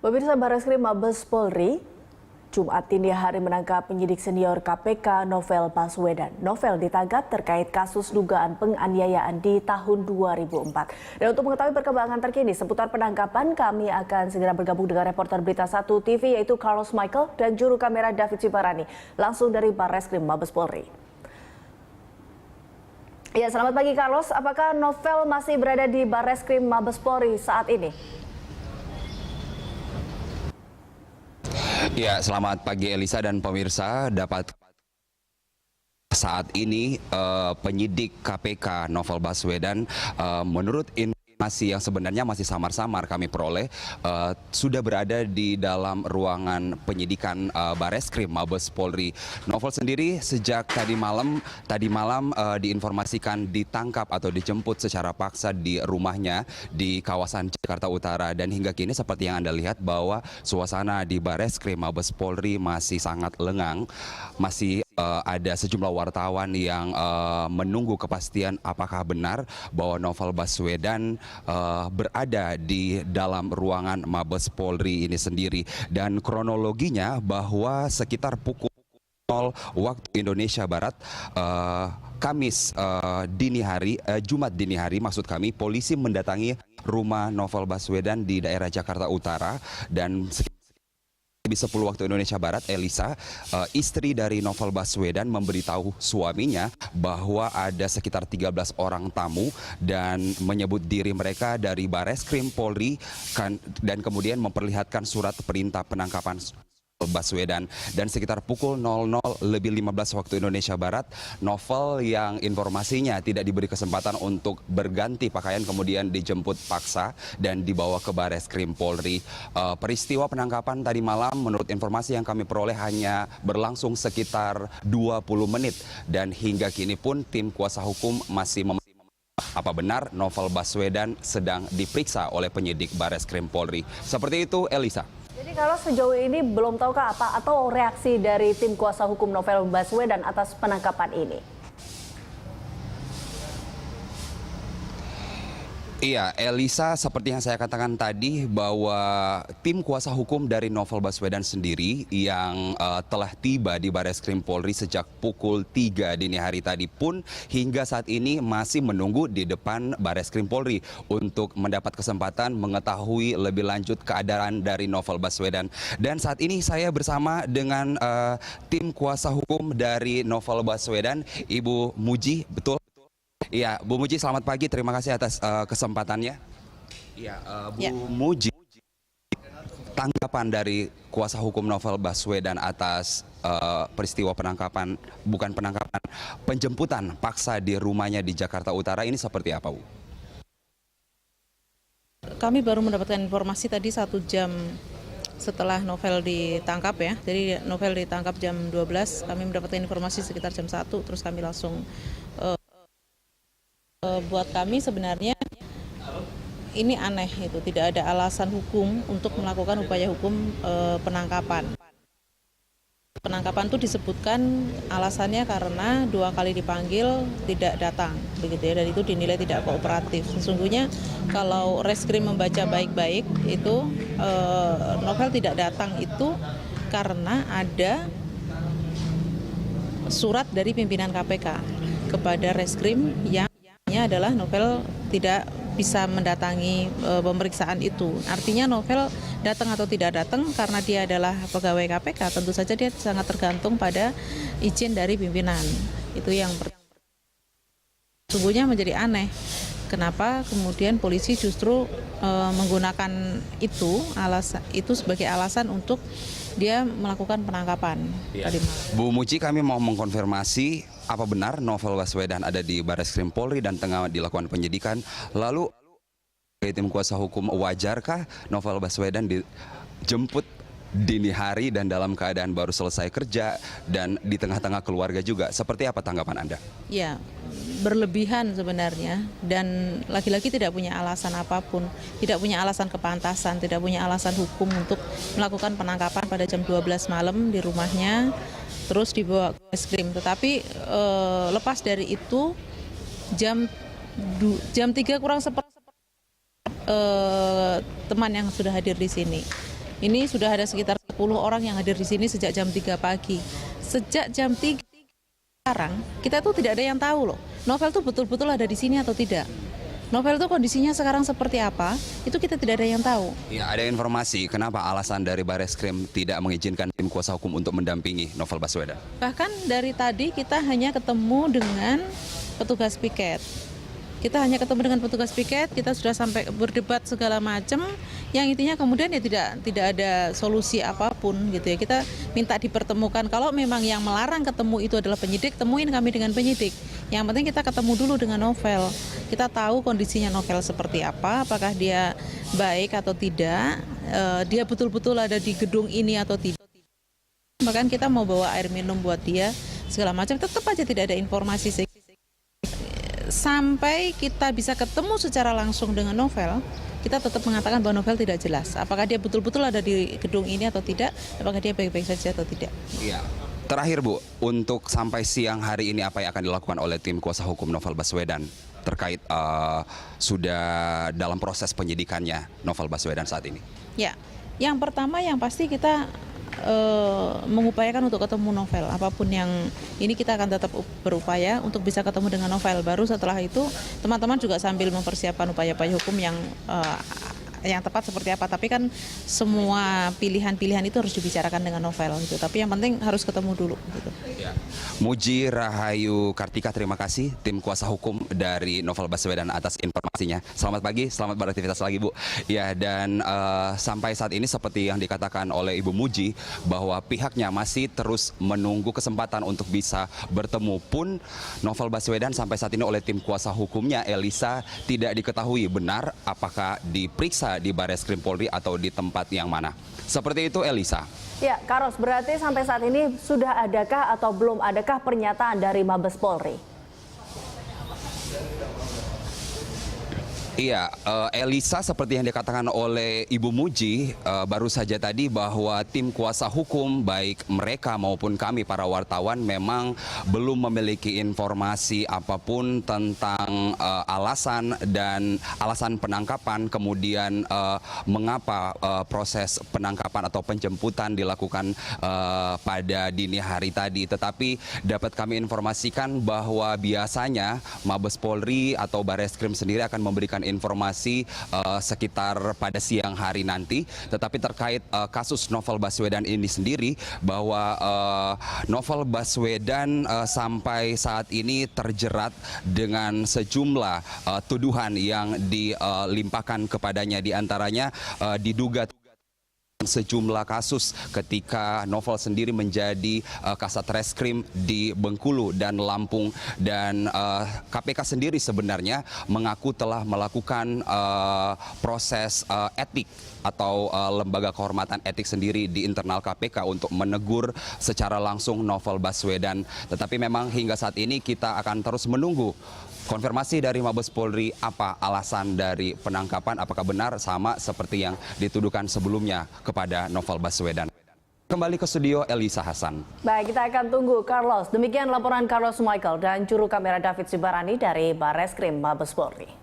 Pemirsa, Barreskrim Mabes Polri Jumat dini hari menangkap penyidik senior KPK Novel Baswedan. Novel ditangkap terkait kasus dugaan penganiayaan di tahun 2004. Dan untuk mengetahui perkembangan terkini seputar penangkapan, kami akan segera bergabung dengan reporter Berita 1 TV yaitu Carlos Michael dan juru kamera David Cibarani langsung dari Barreskrim Mabes Polri. Ya, selamat pagi Carlos. Apakah Novel masih berada di Barreskrim Mabes Polri saat ini? Ya, selamat pagi Elisa dan pemirsa. Dapat saat ini penyidik KPK Novel Baswedan menurut informasi yang sebenarnya masih samar-samar kami peroleh sudah berada di dalam ruangan penyidikan Barreskrim Mabes Polri. Novel sendiri sejak tadi malam diinformasikan ditangkap atau dijemput secara paksa di rumahnya di kawasan Jakarta Utara, dan hingga kini seperti yang Anda lihat bahwa suasana di Barreskrim Mabes Polri masih sangat lengang. Masih ada sejumlah wartawan yang menunggu kepastian apakah benar bahwa Novel Baswedan berada di dalam ruangan Mabes Polri ini sendiri. Dan kronologinya bahwa sekitar pukul 0 waktu Indonesia Barat Kamis dini hari, Jumat dini hari maksud kami, polisi mendatangi rumah Novel Baswedan di daerah Jakarta Utara, dan di 10 waktu Indonesia Barat, Elisa, istri dari Novel Baswedan memberitahu suaminya bahwa ada sekitar 13 orang tamu dan menyebut diri mereka dari Barreskrim Polri dan kemudian memperlihatkan surat perintah penangkapan Baswedan. Dan sekitar pukul 00.15 waktu Indonesia Barat, Novel yang informasinya tidak diberi kesempatan untuk berganti pakaian kemudian dijemput paksa dan dibawa ke Barreskrim Polri. Peristiwa penangkapan tadi malam menurut informasi yang kami peroleh hanya berlangsung sekitar 20 menit, dan hingga kini pun tim kuasa hukum masih apa benar Novel Baswedan sedang diperiksa oleh penyidik Barreskrim Polri. Seperti itu, Elisa. Jadi kalau sejauh ini belum tahukah apa atau reaksi dari tim kuasa hukum Novel Baswedan atas penangkapan ini? Iya, Elisa, seperti yang saya katakan tadi bahwa tim kuasa hukum dari Novel Baswedan sendiri yang telah tiba di Barreskrim Polri sejak pukul 3 dini hari tadi pun hingga saat ini masih menunggu di depan Barreskrim Polri untuk mendapat kesempatan mengetahui lebih lanjut keadaan dari Novel Baswedan. Dan saat ini saya bersama dengan tim kuasa hukum dari Novel Baswedan, Ibu Muji, betul? Iya, Bu Muji, selamat pagi. Terima kasih atas kesempatannya. Iya, Bu Muji, tanggapan dari kuasa hukum Novel Baswedan atas peristiwa penangkapan, bukan penangkapan, penjemputan paksa di rumahnya di Jakarta Utara ini seperti apa, Bu? Kami baru mendapatkan informasi tadi 1 jam setelah Novel ditangkap ya. Jadi Novel ditangkap jam 12, kami mendapatkan informasi sekitar jam 1, terus kami langsung buat kami sebenarnya ini aneh, itu tidak ada alasan hukum untuk melakukan upaya hukum penangkapan. Penangkapan itu disebutkan alasannya karena 2 kali dipanggil tidak datang, begitu ya, dan itu dinilai tidak kooperatif. Sesungguhnya kalau Reskrim membaca baik-baik itu Novel tidak datang itu karena ada surat dari pimpinan KPK kepada Reskrim yang adalah Novel tidak bisa mendatangi pemeriksaan itu. Artinya Novel datang atau tidak datang karena dia adalah pegawai KPK, tentu saja dia sangat tergantung pada izin dari pimpinan. Itu yang sesungguhnya menjadi aneh. Kenapa kemudian polisi justru menggunakan itu sebagai alasan untuk dia melakukan penangkapan tadi malam. Bu Muji, kami mau mengkonfirmasi apa benar Novel Baswedan ada di Barreskrim Polri dan tengah dilakukan penyidikan. Lalu tim kuasa hukum, wajarkah Novel Baswedan dijemput dini hari dan dalam keadaan baru selesai kerja dan di tengah-tengah keluarga juga? Seperti apa tanggapan Anda? Ya, berlebihan sebenarnya, dan laki-laki tidak punya alasan apapun, tidak punya alasan kepantasan, tidak punya alasan hukum untuk melakukan penangkapan pada jam 12 malam di rumahnya, terus dibawa ke Reskrim. Tetapi lepas dari itu jam 3 kurang seperempat teman yang sudah hadir di sini Ini sudah ada sekitar 10 orang yang hadir di sini sejak jam 3 pagi. Sejak jam 3 sekarang, kita tuh tidak ada yang tahu loh, novel tuh betul-betul ada di sini atau tidak. Novel itu kondisinya sekarang seperti apa, itu kita tidak ada yang tahu. Ya, ada informasi kenapa alasan dari Bareskrim tidak mengizinkan tim kuasa hukum untuk mendampingi Novel Baswedan. Bahkan dari tadi kita hanya ketemu dengan petugas piket. Kita hanya ketemu dengan petugas piket, kita sudah sampai berdebat segala macam, yang intinya kemudian ya tidak ada solusi apapun gitu ya. Kita minta dipertemukan, kalau memang yang melarang ketemu itu adalah penyidik, temuin kami dengan penyidik. Yang penting kita ketemu dulu dengan Novel. Kita tahu kondisinya Novel seperti apa, apakah dia baik atau tidak, dia betul-betul ada di gedung ini atau tidak. Bahkan kita mau bawa air minum buat dia, segala macam, tetap aja tidak ada informasi. Sampai kita bisa ketemu secara langsung dengan Novel, kita tetap mengatakan bahwa Novel tidak jelas. Apakah dia betul-betul ada di gedung ini atau tidak, apakah dia baik-baik saja atau tidak. Iya. Terakhir Bu, untuk sampai siang hari ini apa yang akan dilakukan oleh tim kuasa hukum Novel Baswedan terkait sudah dalam proses penyidikannya Novel Baswedan saat ini? Ya, yang pertama yang pasti kita mengupayakan untuk ketemu Novel. Apapun yang ini kita akan tetap berupaya untuk bisa ketemu dengan Novel. Baru setelah itu teman-teman juga sambil mempersiapkan upaya-upaya hukum yang tepat seperti apa. Tapi kan semua pilihan-pilihan itu harus dibicarakan dengan Novel gitu. Tapi yang penting harus ketemu dulu gitu. Ya. Muji Rahayu Kartika, terima kasih tim kuasa hukum dari Novel Baswedan atas informasinya. Selamat pagi, selamat beraktivitas lagi Bu. Ya, dan sampai saat ini seperti yang dikatakan oleh Ibu Muji bahwa pihaknya masih terus menunggu kesempatan untuk bisa bertemu, pun Novel Baswedan sampai saat ini oleh tim kuasa hukumnya Elisa tidak diketahui benar apakah diperiksa di Bareskrim Polri atau di tempat yang mana. Seperti itu Elisa. Ya, Karos, berarti sampai saat ini sudah adakah atau belum adakah pernyataan dari Mabes Polri? Iya, Elisa, seperti yang dikatakan oleh Ibu Muji baru saja tadi bahwa tim kuasa hukum baik mereka maupun kami para wartawan memang belum memiliki informasi apapun tentang alasan penangkapan, kemudian mengapa proses penangkapan atau penjemputan dilakukan pada dini hari tadi. Tetapi dapat kami informasikan bahwa biasanya Mabes Polri atau Bareskrim sendiri akan memberikan informasi sekitar pada siang hari nanti. Tetapi terkait kasus Novel Baswedan ini sendiri, bahwa Novel Baswedan sampai saat ini terjerat dengan sejumlah tuduhan yang dilimpahkan kepadanya, diantaranya diduga sejumlah kasus ketika Novel sendiri menjadi Kasat Reskrim di Bengkulu dan Lampung, dan KPK sendiri sebenarnya mengaku telah melakukan proses etik atau lembaga kehormatan etik sendiri di internal KPK untuk menegur secara langsung Novel Baswedan. Tetapi memang hingga saat ini kita akan terus menunggu konfirmasi dari Mabes Polri apa alasan dari penangkapan, apakah benar sama seperti yang dituduhkan sebelumnya kepada Novel Baswedan. Kembali ke studio, Elisa Hasan. Baik, kita akan tunggu Carlos. Demikian laporan Carlos Michael dan juru kamera David Sibarani dari Bareskrim Mabes Polri.